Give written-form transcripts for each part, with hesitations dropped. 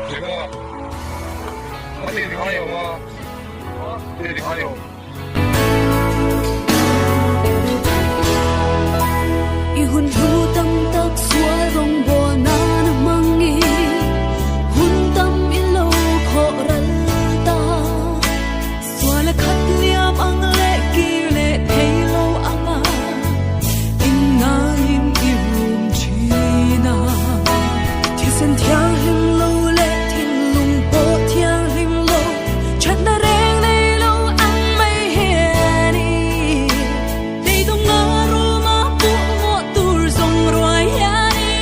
제가 어디 가요? 어디 가요? Ihun hutang tak suarong bonan mangi huntam ilo khoralta suala khat liam ang le ki le thelo anga ingain irum china thisen thiang him lo le thin lung po thiang him lo chat na reng nei lo ang mai he ni dei dong na ro ma pu mo tur song roi ya ni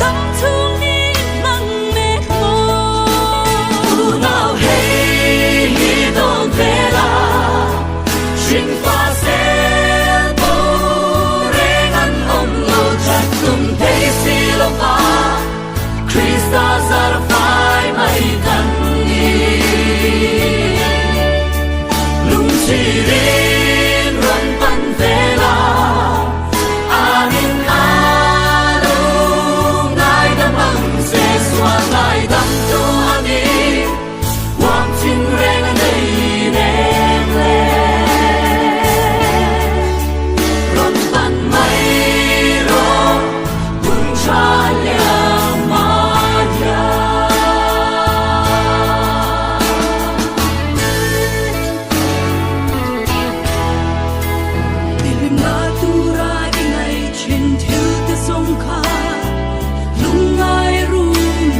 tam chung ni nang me mo now hey he don't vela shin fa se bo reng an om lo chat kum te si lo pa Krista zar phai mai kan ni lung chi rin ron pan vela anin alung nai dam ang se swa nai dam tu ani wang chin reng nei reng le ron pan mai ro bung cha lia ma ya Dilim na tura ingai chin thil te song kha lungai ru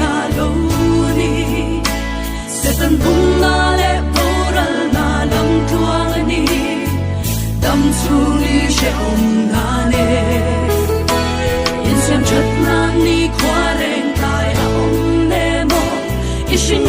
na lo ni setan bung na le boral na lam tuang ni dam chu ni she om na ne yin sem chat na ni khwa reng tai a om ne mo ishin